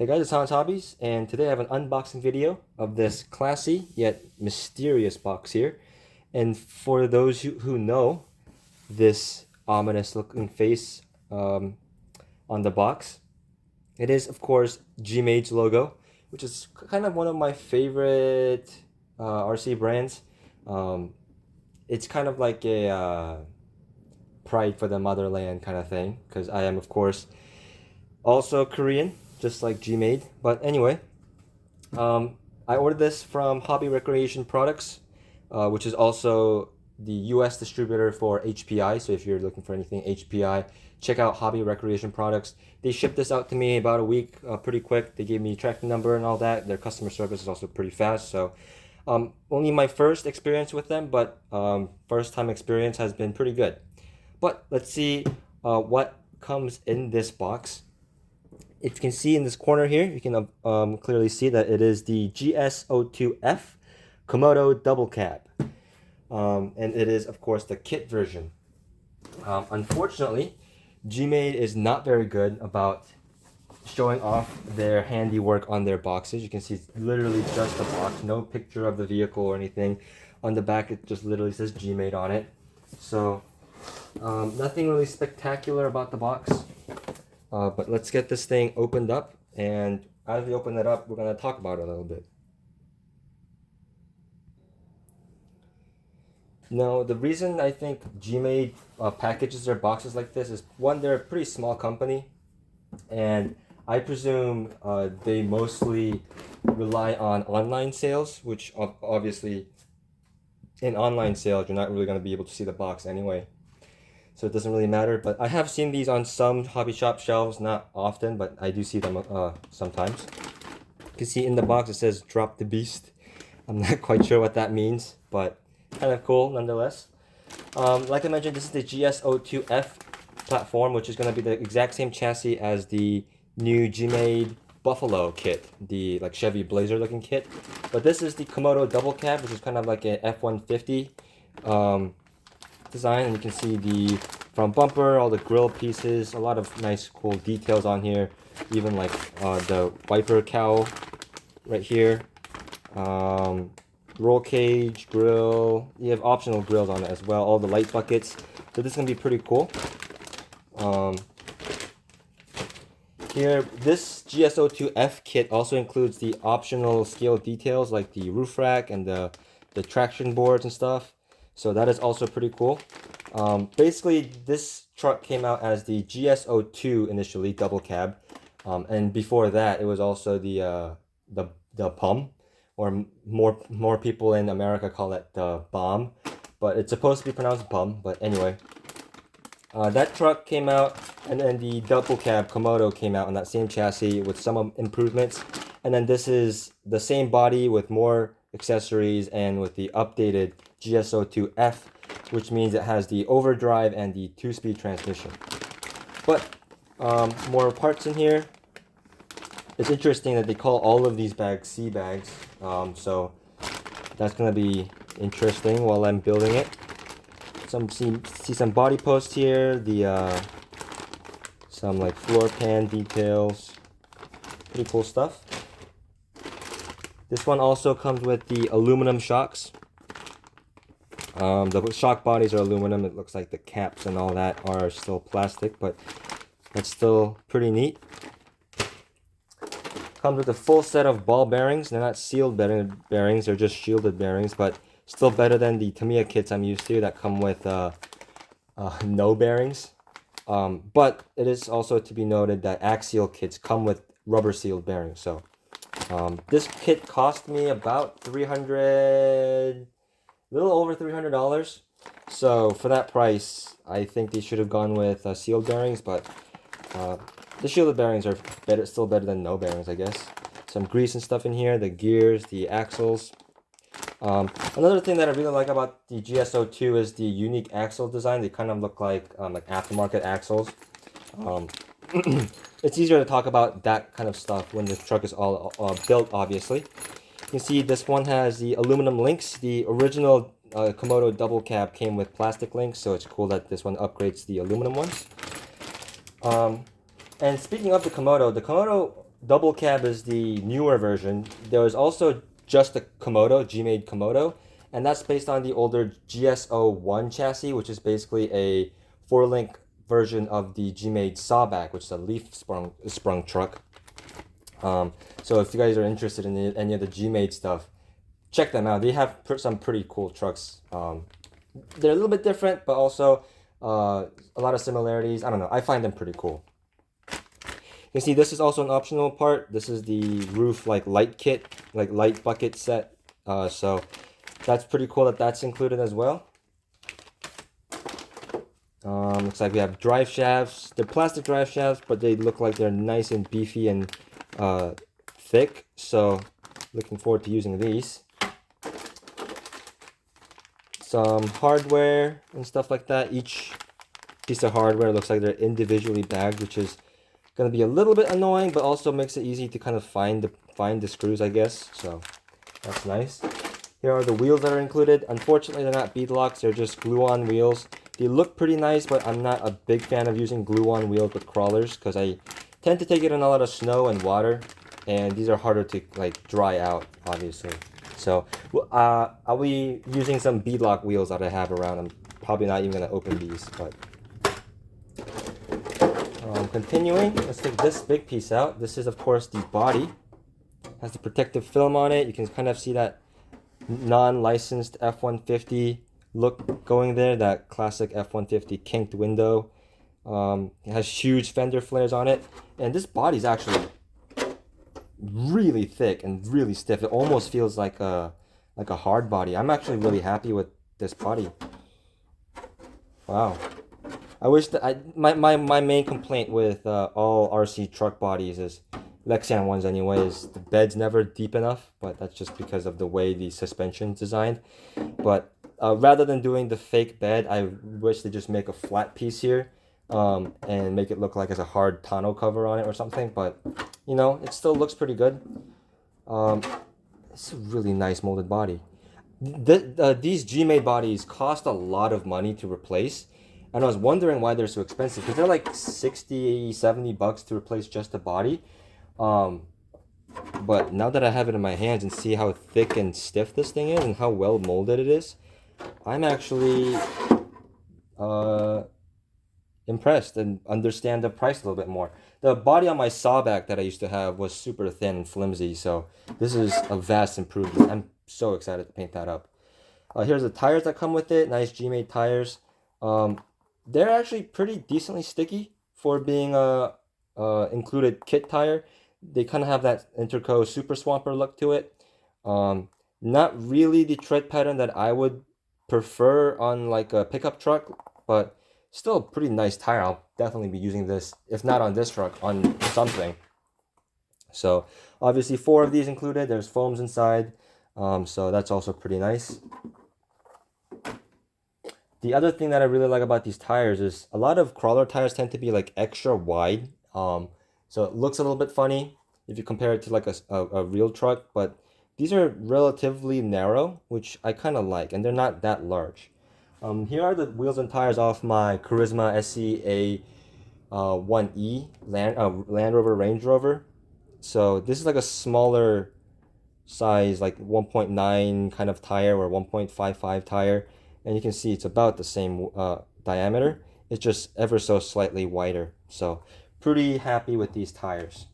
Hey guys, it's Hans Hobbies, and today I have an unboxing video of this classy yet mysterious box here. And for those who know this ominous looking face on the box, it is of course GMade's logo, which is kind of one of my favorite RC brands. Um, it's kind of like a pride for the motherland kind of thing, because I am of course also Korean, just like GMade. But anyway, I ordered this from Hobby Recreation Products, which is also the US distributor for HPI. So if you're looking for anything HPI, check out Hobby Recreation Products. They shipped this out to me about a week, pretty quick. They gave me tracking number and all that. Their customer service is also pretty fast. So only my first experience with them, but first time experience has been pretty good. But let's see what comes in this box. If you can see in this corner here, you can clearly see that it is the GS02F Komodo double cab. And it is, of course, the kit version. Unfortunately, GMade is not very good about showing off their handiwork on their boxes. You can see it's literally just a box, no picture of the vehicle or anything. On the back, it just literally says GMade on it. So, nothing really spectacular about the box. But let's get this thing opened up, and as we open it up, we're going to talk about it a little bit. Now, the reason I think GMade packages their boxes like this is, one, they're a pretty small company, and I presume they mostly rely on online sales, which obviously in online sales, you're not really going to be able to see the box anyway. So it doesn't really matter, but I have seen these on some hobby shop shelves, not often, but I do see them sometimes. You can see in the box it says "Drop the Beast." I'm not quite sure what that means, but kind of cool nonetheless. Like I mentioned, this is the GS02F platform, which is going to be the exact same chassis as the new GMade Buffalo kit, the like Chevy Blazer looking kit. But this is the Komodo double cab, which is kind of like an F-150 design, and you can see the front bumper, all the grill pieces, a lot of nice cool details on here, even like the wiper cowl right here, roll cage, grill. You have optional grills on it as well, all the light buckets. So this is gonna be pretty cool. Here, this GS02F kit also includes the optional scale details like the roof rack and the traction boards and stuff. So that is also pretty cool. Basically, this truck came out as the GS02 initially, double cab. And before that, it was also the PUM, or more people in America call it the bomb. But it's supposed to be pronounced PUM, but anyway. That truck came out, and then the double cab Komodo came out on that same chassis with some improvements. And then this is the same body with more accessories and with the updated GS02F, which means it has the overdrive and the 2-speed transmission. But more parts in here. It's interesting that they call all of these bags C bags, so that's gonna be interesting while I'm building it. See some body posts here, the some like floor pan details, pretty cool stuff. This one also comes with the aluminum shocks. The shock bodies are aluminum. It looks like the caps and all that are still plastic, but that's still pretty neat. Comes with a full set of ball bearings. They're not sealed bearings, they're just shielded bearings, but still better than the Tamiya kits I'm used to that come with no bearings. But it is also to be noted that axial kits come with rubber sealed bearings. So this kit cost me about a little over $300. So for that price, I think they should have gone with sealed bearings, but the shielded bearings are still better than no bearings, I guess. Some grease and stuff in here, the gears, the axles. Another thing that I really like about the GS02 is the unique axle design. They kind of look like aftermarket axles. It's easier to talk about that kind of stuff when the truck is all built, obviously. You can see this one has the aluminum links. The original Komodo double cab came with plastic links, so it's cool that this one upgrades the aluminum ones. And speaking of the Komodo double cab is the newer version. There was also just a Komodo, GMade Komodo, and that's based on the older GS01 chassis, which is basically a four-link version of the GMade Sawback, which is a leaf sprung truck. So if you guys are interested in any of the GMade stuff, check them out. They have some pretty cool trucks. They're a little bit different, but also a lot of similarities. I don't know. I find them pretty cool. You can see this is also an optional part. This is the roof light kit, light bucket set. So that's pretty cool that that's included as well. Looks like we have drive shafts. They're plastic drive shafts, but they look like they're nice and beefy and thick. So looking forward to using these. Some hardware and stuff like that. Each piece of hardware looks like they're individually bagged, which is going to be a little bit annoying, but also makes it easy to kind of find the screws, I guess. So that's nice. Here are the wheels that are included. Unfortunately, they're not beadlocks. They're just glue-on wheels. They look pretty nice, but I'm not a big fan of using glue-on wheels with crawlers because I tend to take it in a lot of snow and water, and these are harder to dry out, obviously. So I'll be using some beadlock wheels that I have around. I'm probably not even going to open these, but continuing, let's take this big piece out. This is, of course, the body. It has the protective film on it. You can kind of see that non-licensed F-150 look going there, that classic F-150 kinked window. It has huge Fender Flares on it, and this body is actually really thick and really stiff. It almost feels like a hard body. I'm actually really happy with this body. Wow. I wish that my main complaint with all RC truck bodies is Lexian ones anyway is the bed's never deep enough, but that's just because of the way the suspension's designed. But rather than doing the fake bed, I wish they just make a flat piece here and make it look like it's a hard tonneau cover on it or something. But you know, it still looks pretty good. It's a really nice molded body. These GMade bodies cost a lot of money to replace. And I was wondering why they're so expensive, because they're like 60, 70 bucks to replace just the body. But now that I have it in my hands and see how thick and stiff this thing is and how well molded it is, I'm actually impressed and understand the price a little bit more. The body on my Sawback that I used to have was super thin and flimsy, so this is a vast improvement. I'm so excited to paint that up. Here's the tires that come with it. Nice GMade tires. They're actually pretty decently sticky for being a included kit tire. They kind of have that Interco Super Swamper look to it. Not really the tread pattern that I would prefer on like a pickup truck, but still a pretty nice tire. I'll definitely be using this, if not on this truck, on something. So obviously 4 of these included. There's foams inside, so that's also pretty nice. The other thing that I really like about these tires is a lot of crawler tires tend to be like extra wide. So it looks a little bit funny if you compare it to like a real truck, but these are relatively narrow, which I kind of like, and they're not that large. Here are the wheels and tires off my Charisma SC A1E Land Rover Range Rover. So this is like a smaller size, like 1.9 kind of tire or 1.55 tire. And you can see it's about the same diameter. It's just ever so slightly wider. So pretty happy with these tires.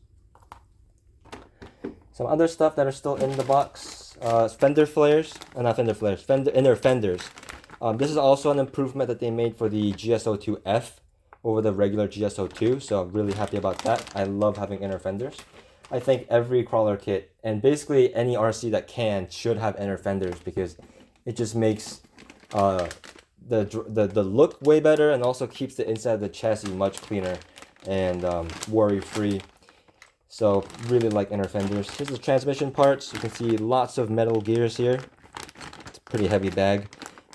Some other stuff that are still in the box. Fender Flares. Not Fender Flares. Inner fenders. This is also an improvement that they made for the GS02F over the regular GS02. So I'm really happy about that. I love having inner fenders. I think every crawler kit and basically any RC that can should have inner fenders because it just makes the look way better and also keeps the inside of the chassis much cleaner and worry free. So really like inner fenders. Here's the transmission parts. You can see lots of metal gears here. It's a pretty heavy bag.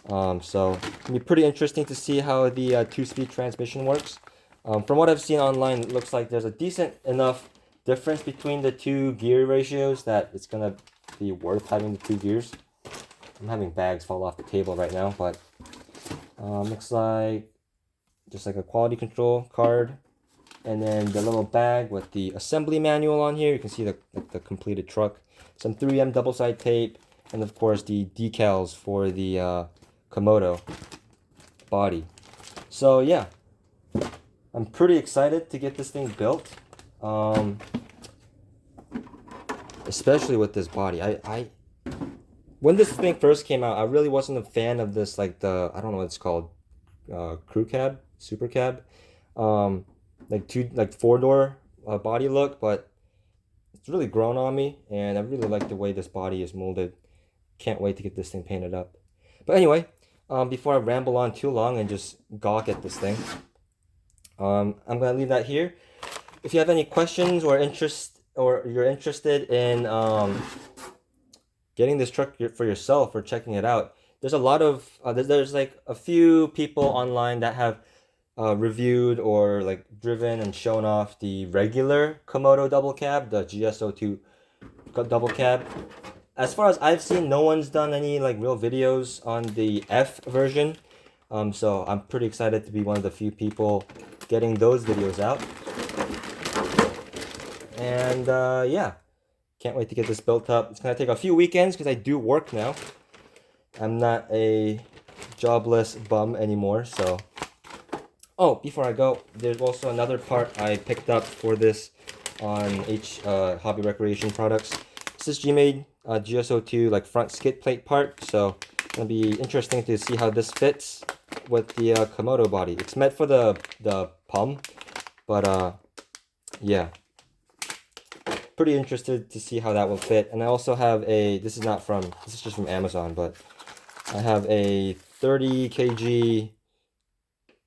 So it'll be pretty interesting to see how the 2-speed transmission works. From what I've seen online, it looks like there's a decent enough difference between the 2 gear ratios that it's gonna be worth having the 2 gears. I'm having bags fall off the table right now, but looks like just like a quality control card. And then the little bag with the assembly manual on here. You can see the completed truck. Some 3M double-side tape. And of course the decals for the Komodo body. So yeah, I'm pretty excited to get this thing built. Especially with this body. When this thing first came out, I really wasn't a fan of this, like the, I don't know what it's called, crew cab, super cab, like four-door body look, but it's really grown on me, and I really like the way this body is molded. Can't wait to get this thing painted up. But anyway, before I ramble on too long and just gawk at this thing, I'm gonna leave that here. If you have any questions or you're interested in getting this truck for yourself or checking it out, there's a lot of there's like a few people online that have reviewed or like driven and shown off the regular Komodo double cab, the GS02 double cab. As far as I've seen, no one's done any like real videos on the F version. So I'm pretty excited to be one of the few people getting those videos out. And yeah, can't wait to get this built up. It's gonna take a few weekends because I do work now. I'm not a jobless bum anymore, so. Oh, before I go, there's also another part I picked up for this on Hobby Recreation Products. This is GMade GS02 like front skid plate part, so it's gonna be interesting to see how this fits with the Komodo body. It's meant for the palm, but yeah, pretty interested to see how that will fit. And I also have this is just from Amazon, but I have a 30 kg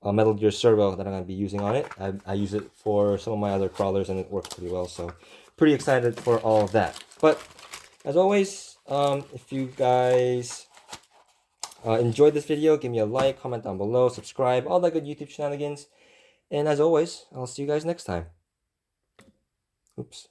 Metal Gear servo that I'm going to be using on it. I use it for some of my other crawlers and it works pretty well, so pretty excited for all of that. But as always, if you guys enjoyed this video, give me a like, comment down below, subscribe, all that good YouTube shenanigans. And as always, I'll see you guys next time. Oops.